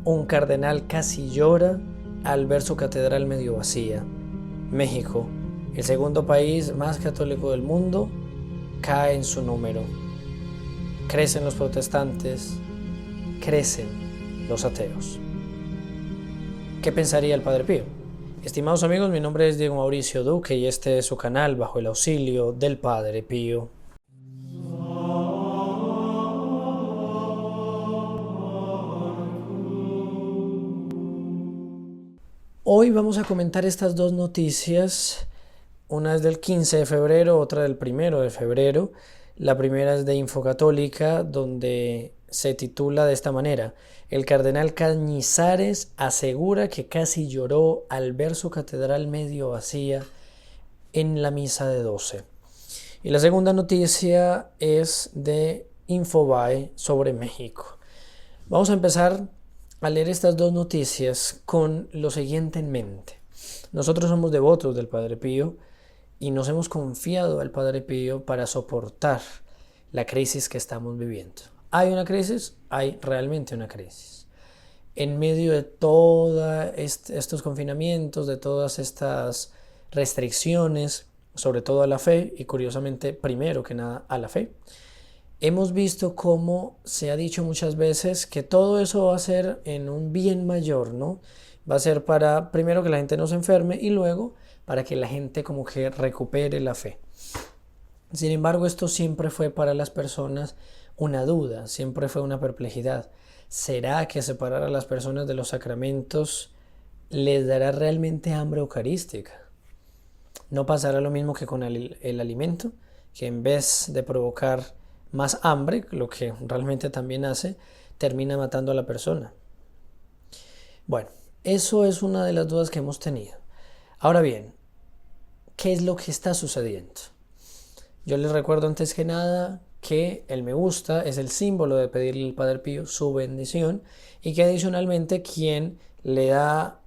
Un cardenal casi llora al ver su catedral medio vacía. México, el segundo país más católico del mundo, cae en su número. Crecen los protestantes, crecen los ateos. ¿Qué pensaría el Padre Pío? Estimados amigos, mi nombre es Diego Mauricio Duque y este es su canal Bajo el Auxilio del Padre Pío. Hoy vamos a comentar estas dos noticias. Una es del 15 de febrero, otra del 1 de febrero. La primera es de Infocatólica, donde se titula de esta manera: el cardenal Cañizares asegura que casi lloró al ver su catedral medio vacía en la misa de 12. Y la segunda noticia es de Infobae sobre México. Vamos a empezar a leer estas dos noticias con lo siguiente en mente. Nosotros somos devotos del Padre Pío y nos hemos confiado al Padre Pío para soportar la crisis que estamos viviendo. ¿Hay una crisis? Hay realmente una crisis. En medio de todos estos confinamientos, de todas estas restricciones, sobre todo a la fe, y curiosamente, primero que nada, a la fe, hemos visto cómo se ha dicho muchas veces que todo eso va a ser en un bien mayor, ¿no? Va a ser para, primero, que la gente no se enferme y luego para que la gente como que recupere la fe. Sin embargo, esto siempre fue para las personas una duda, siempre fue una perplejidad. ¿Será que separar a las personas de los sacramentos les dará realmente hambre eucarística? ¿No pasará lo mismo que con el alimento? Que en vez de provocar más hambre, lo que realmente también hace, termina matando a la persona. Bueno, eso es una de las dudas que hemos tenido. Ahora bien, ¿qué es lo que está sucediendo? Yo les recuerdo antes que nada que el me gusta es el símbolo de pedirle al Padre Pío su bendición y que adicionalmente quien le da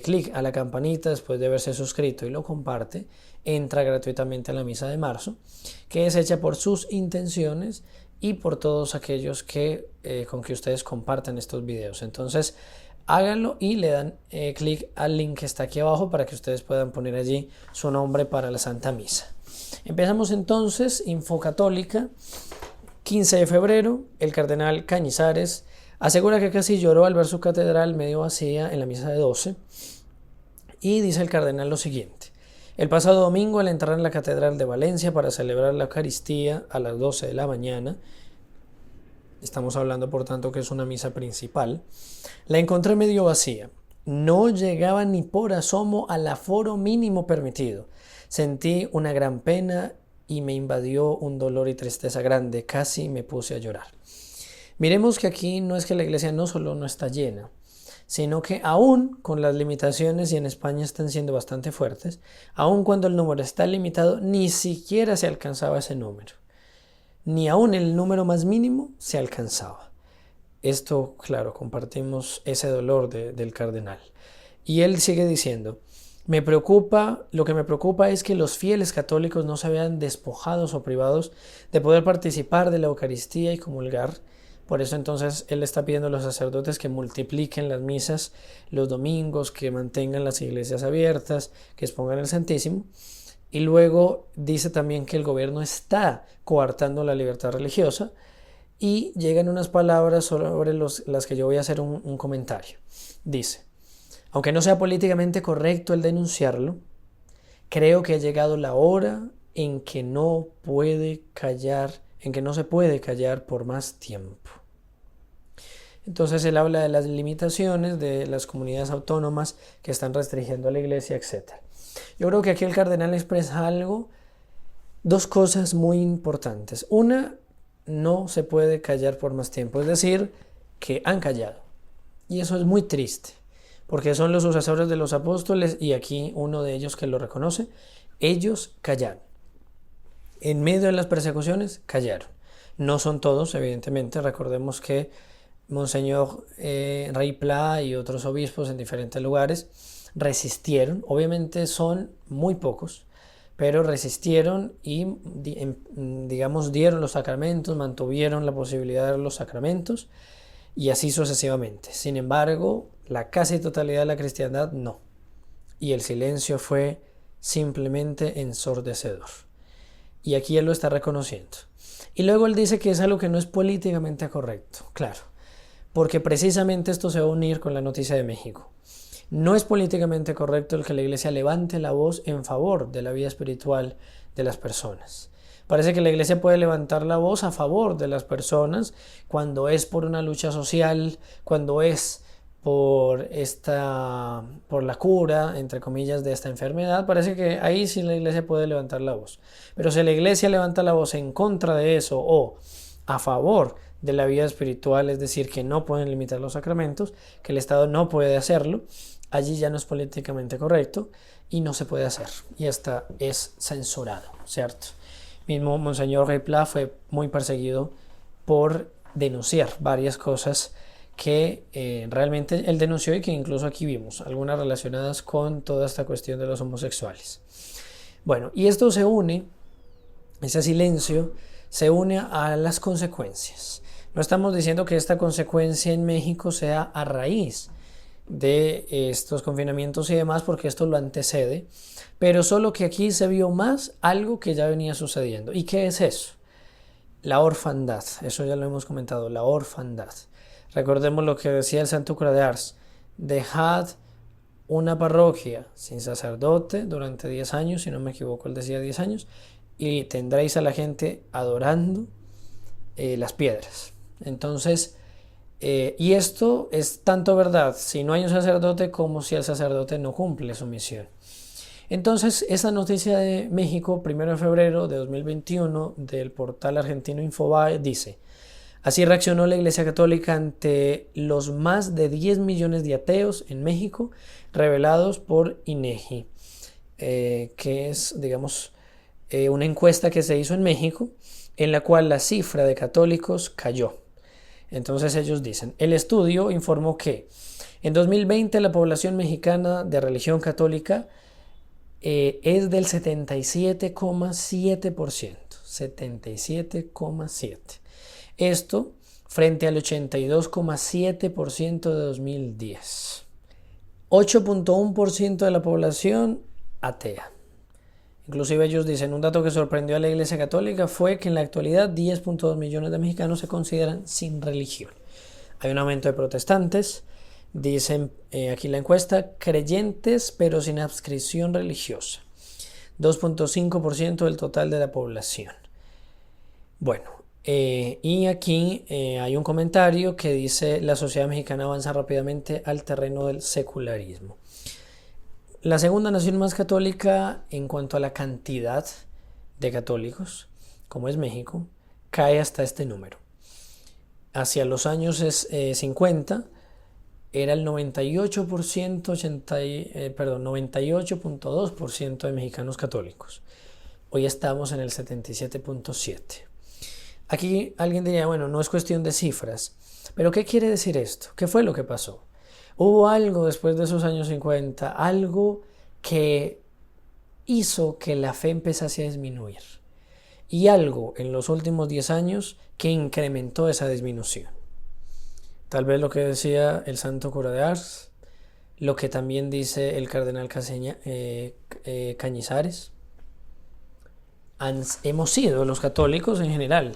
clic a la campanita después de haberse suscrito y lo comparte, entra gratuitamente a la misa de marzo, que es hecha por sus intenciones y por todos aquellos con que ustedes compartan estos videos. Entonces, háganlo y le dan clic al link que está aquí abajo para que ustedes puedan poner allí su nombre para la Santa Misa. Empezamos entonces. Infocatólica, 15 de febrero, el cardenal Cañizares asegura que casi lloró al ver su catedral medio vacía en la misa de 12 y dice el cardenal lo siguiente: el pasado domingo, al entrar en la catedral de Valencia para celebrar la Eucaristía a las 12 de la mañana, estamos hablando por tanto que es una misa principal, la encontré medio vacía. No llegaba ni por asomo al aforo mínimo permitido. Sentí una gran pena y me invadió un dolor y tristeza grande. Casi me puse a llorar. Miremos que aquí no es que la iglesia no solo no está llena, sino que aún con las limitaciones, y en España están siendo bastante fuertes, aún cuando el número está limitado, ni siquiera se alcanzaba ese número. Ni aún el número más mínimo se alcanzaba. Esto, claro, compartimos ese dolor del cardenal. Y él sigue diciendo: lo que me preocupa es que los fieles católicos no se vean despojados o privados de poder participar de la Eucaristía y comulgar. Por eso entonces él está pidiendo a los sacerdotes que multipliquen las misas los domingos, que mantengan las iglesias abiertas, que expongan el Santísimo. Y luego dice también que el gobierno está coartando la libertad religiosa. Y llegan unas palabras sobre las que yo voy a hacer un comentario. Dice: aunque no sea políticamente correcto el denunciarlo, creo que ha llegado la hora en que no se puede callar por más tiempo. Entonces él habla de las limitaciones de las comunidades autónomas que están restringiendo a la iglesia, etc. Yo creo que aquí el cardenal expresa dos cosas muy importantes. Una, no se puede callar por más tiempo, es decir, que han callado. Y eso es muy triste, porque son los sucesores de los apóstoles y aquí uno de ellos que lo reconoce. Ellos callaron. En medio de las persecuciones, callaron. No son todos, evidentemente. Recordemos que Monseñor Rey Pla y otros obispos en diferentes lugares resistieron. Obviamente son muy pocos, pero resistieron y, digamos, dieron los sacramentos, mantuvieron la posibilidad de dar los sacramentos. y así sucesivamente. Sin embargo, la casi totalidad de la cristiandad no. Y el silencio fue simplemente ensordecedor. Y aquí él lo está reconociendo. Y luego él dice que es algo que no es políticamente correcto. Claro, porque precisamente esto se va a unir con la noticia de México. No es políticamente correcto el que la iglesia levante la voz en favor de la vida espiritual de las personas. Parece que la iglesia puede levantar la voz a favor de las personas cuando es por una lucha social, cuando es por la cura, entre comillas, de esta enfermedad. Parece que ahí sí la iglesia puede levantar la voz. Pero si la iglesia levanta la voz en contra de eso o a favor de la vida espiritual, es decir, que no pueden limitar los sacramentos, que el Estado no puede hacerlo, allí ya no es políticamente correcto y no se puede hacer. Y hasta es censurado, ¿cierto? Mismo Monseñor Rey Pla fue muy perseguido por denunciar varias cosas que realmente él denunció y que incluso aquí vimos, algunas relacionadas con toda esta cuestión de los homosexuales. Bueno, y esto se une, ese silencio, se une a las consecuencias. No estamos diciendo que esta consecuencia en México sea a raíz de estos confinamientos y demás, porque esto lo antecede, pero solo que aquí se vio más algo que ya venía sucediendo. ¿Y qué es eso? La orfandad, eso ya lo hemos comentado, la orfandad. Recordemos lo que decía el Santo Cura de Ars: dejad una parroquia sin sacerdote durante 10 años, si no me equivoco, él decía 10 años, y tendréis a la gente adorando las piedras. Entonces, y esto es tanto verdad si no hay un sacerdote como si el sacerdote no cumple su misión. Entonces, esa noticia de México, 1 de febrero de 2021, del portal argentino Infobae, dice: así reaccionó la Iglesia Católica ante los más de 10 millones de ateos en México revelados por INEGI, que es, digamos, una encuesta que se hizo en México en la cual la cifra de católicos cayó. Entonces ellos dicen: el estudio informó que en 2020 la población mexicana de religión católica es del 77,7%. 77,7%. Esto frente al 82,7% de 2010. 8,1% de la población atea. Inclusive ellos dicen, un dato que sorprendió a la Iglesia Católica fue que en la actualidad 10,2 millones de mexicanos se consideran sin religión. Hay un aumento de protestantes, dicen aquí la encuesta, creyentes pero sin adscripción religiosa. 2,5% del total de la población. Bueno, y aquí hay un comentario que dice: la sociedad mexicana avanza rápidamente al terreno del secularismo. La segunda nación más católica en cuanto a la cantidad de católicos, como es México, cae hasta este número. Hacia los años 50 era el 98,2% de mexicanos católicos. Hoy estamos en el 77,7%. Aquí alguien diría, bueno, no es cuestión de cifras, pero ¿qué quiere decir esto? ¿Qué fue lo que pasó? Hubo algo después de esos años 50, algo que hizo que la fe empezase a disminuir, y algo en los últimos 10 años que incrementó esa disminución. Tal vez lo que decía el Santo Cura de Ars, lo que también dice el cardenal Cañizares. Hemos sido los católicos en general.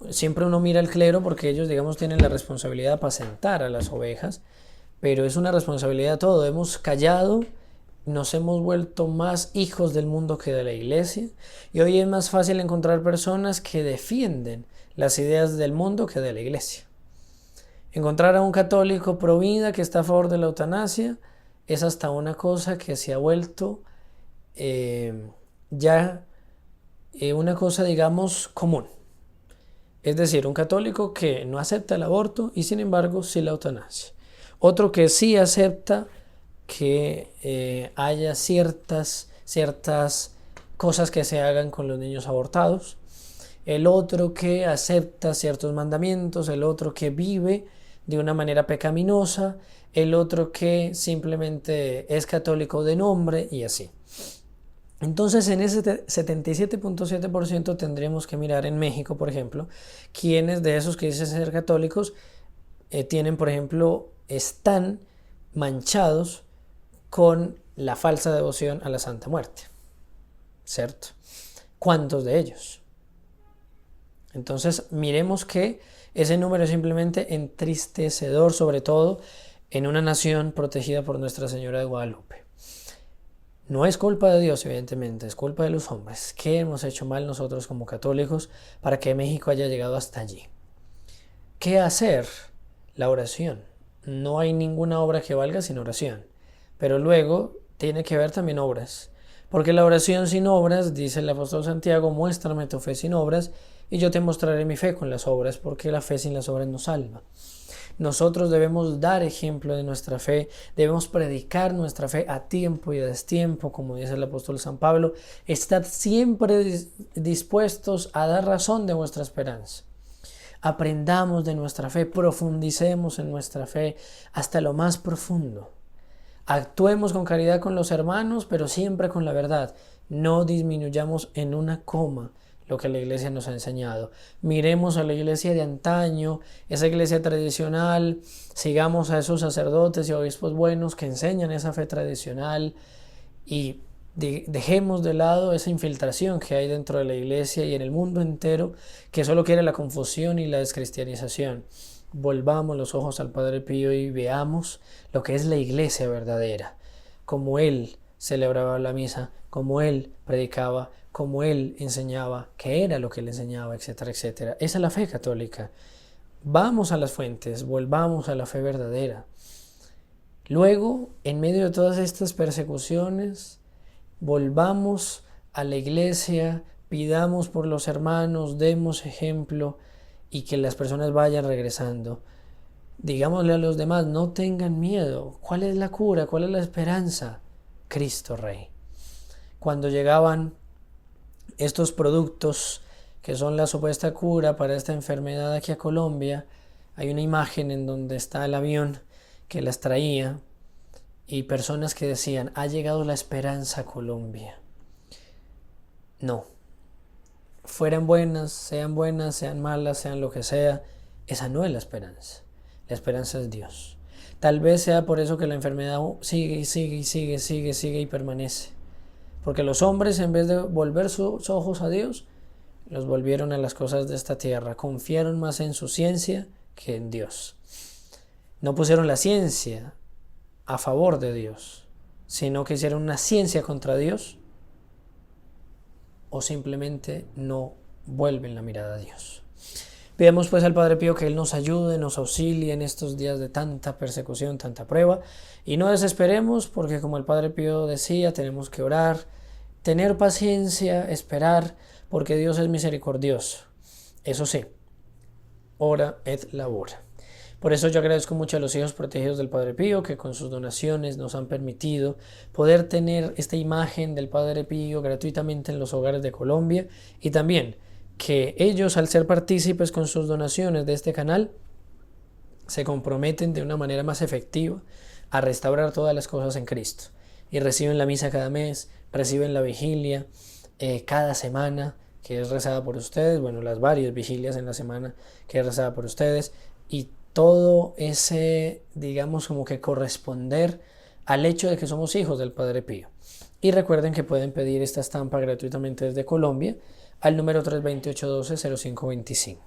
Siempre uno mira al clero porque ellos, digamos, tienen la responsabilidad de apacentar a las ovejas, pero es una responsabilidad todo. Hemos callado, nos hemos vuelto más hijos del mundo que de la iglesia, y hoy es más fácil encontrar personas que defienden las ideas del mundo que de la iglesia. Encontrar a un católico pro vida que está a favor de la eutanasia es hasta una cosa que se ha vuelto una cosa, digamos, común. Es decir, un católico que no acepta el aborto y sin embargo sí la eutanasia. Otro que sí acepta que haya ciertas cosas que se hagan con los niños abortados. El otro que acepta ciertos mandamientos. El otro que vive de una manera pecaminosa. El otro que simplemente es católico de nombre y así. Entonces, en ese 77,7% tendríamos que mirar en México, por ejemplo, quiénes de esos que dicen ser católicos tienen, por ejemplo, están manchados con la falsa devoción a la Santa Muerte, ¿cierto? ¿Cuántos de ellos? Entonces, miremos que ese número es simplemente entristecedor, sobre todo en una nación protegida por Nuestra Señora de Guadalupe. No es culpa de Dios, evidentemente, es culpa de los hombres. ¿Qué hemos hecho mal nosotros como católicos para que México haya llegado hasta allí? ¿Qué hacer? La oración. No hay ninguna obra que valga sin oración. Pero luego tiene que haber también obras. Porque la oración sin obras, dice el apóstol Santiago, muéstrame tu fe sin obras y yo te mostraré mi fe con las obras, porque la fe sin las obras no salva. Nosotros debemos dar ejemplo de nuestra fe, debemos predicar nuestra fe a tiempo y a destiempo, como dice el apóstol San Pablo. Estad siempre dispuestos a dar razón de vuestra esperanza. Aprendamos de nuestra fe, profundicemos en nuestra fe hasta lo más profundo. Actuemos con caridad con los hermanos, pero siempre con la verdad. No disminuyamos en una coma lo que la Iglesia nos ha enseñado. Miremos a la Iglesia de antaño, esa Iglesia tradicional, sigamos a esos sacerdotes y obispos buenos que enseñan esa fe tradicional y dejemos de lado esa infiltración que hay dentro de la Iglesia y en el mundo entero que solo quiere la confusión y la descristianización. Volvamos los ojos al Padre Pío y veamos lo que es la Iglesia verdadera, como Él celebraba la misa, como Él predicaba, como Él enseñaba, qué era lo que Él enseñaba, etcétera, etcétera. Esa es la fe católica. Vamos a las fuentes, volvamos a la fe verdadera. Luego, en medio de todas estas persecuciones, volvamos a la Iglesia, pidamos por los hermanos, demos ejemplo y que las personas vayan regresando. Digámosle a los demás, no tengan miedo. ¿Cuál es la cura? ¿Cuál es la esperanza? Cristo Rey. Cuando llegaban estos productos que son la supuesta cura para esta enfermedad aquí a Colombia, hay una imagen en donde está el avión que las traía y personas que decían, ha llegado la esperanza a Colombia. No. Fueran buenas, sean malas, sean lo que sea, esa no es la esperanza. La esperanza es Dios. Tal vez sea por eso que la enfermedad sigue y permanece. Porque los hombres, en vez de volver sus ojos a Dios, los volvieron a las cosas de esta tierra. Confiaron más en su ciencia que en Dios. No pusieron la ciencia a favor de Dios, sino que hicieron una ciencia contra Dios, o simplemente no vuelven la mirada a Dios. Pidamos pues al Padre Pío que Él nos ayude, nos auxilie en estos días de tanta persecución, tanta prueba, y no desesperemos, porque como el Padre Pío decía, tenemos que orar, tener paciencia, esperar, porque Dios es misericordioso. Eso sí, ora et labora. Por eso yo agradezco mucho a los hijos protegidos del Padre Pío, que con sus donaciones nos han permitido poder tener esta imagen del Padre Pío gratuitamente en los hogares de Colombia, y también que ellos, al ser partícipes con sus donaciones de este canal, se comprometen de una manera más efectiva a restaurar todas las cosas en Cristo, y reciben la misa cada mes, reciben la vigilia cada semana que es rezada por ustedes, bueno, las varias vigilias en la semana que es rezada por ustedes, y todo ese, digamos, como que corresponder al hecho de que somos hijos del Padre Pío. Y recuerden que pueden pedir esta estampa gratuitamente desde Colombia al número 328-12-0525.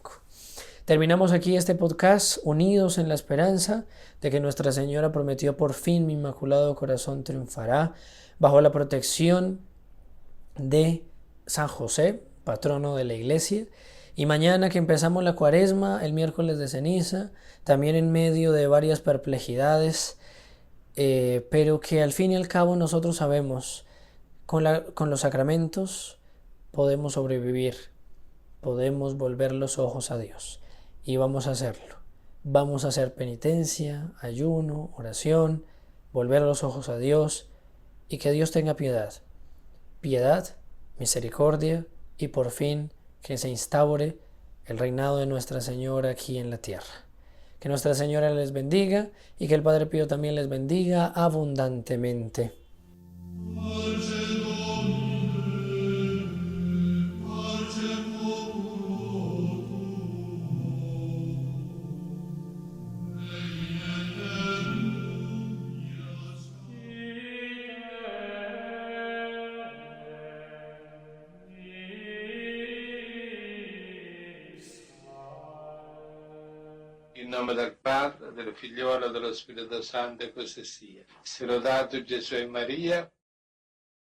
Terminamos aquí este podcast unidos en la esperanza de que Nuestra Señora prometió por fin mi Inmaculado Corazón triunfará bajo la protección de San José, patrono de la Iglesia. Y mañana que empezamos la Cuaresma, el miércoles de ceniza, también en medio de varias perplejidades, pero que al fin y al cabo nosotros sabemos, con los sacramentos podemos sobrevivir, podemos volver los ojos a Dios, y vamos a hacerlo. Vamos a hacer penitencia, ayuno, oración, volver los ojos a Dios, y que Dios tenga piedad, misericordia, y por fin que se instaure el reinado de Nuestra Señora aquí en la tierra. Que Nuestra Señora les bendiga y que el Padre Pío también les bendiga abundantemente. In nome del Padre, del Figliolo e dello Spirito Santo, e così sia. Sia lodato Gesù e Maria.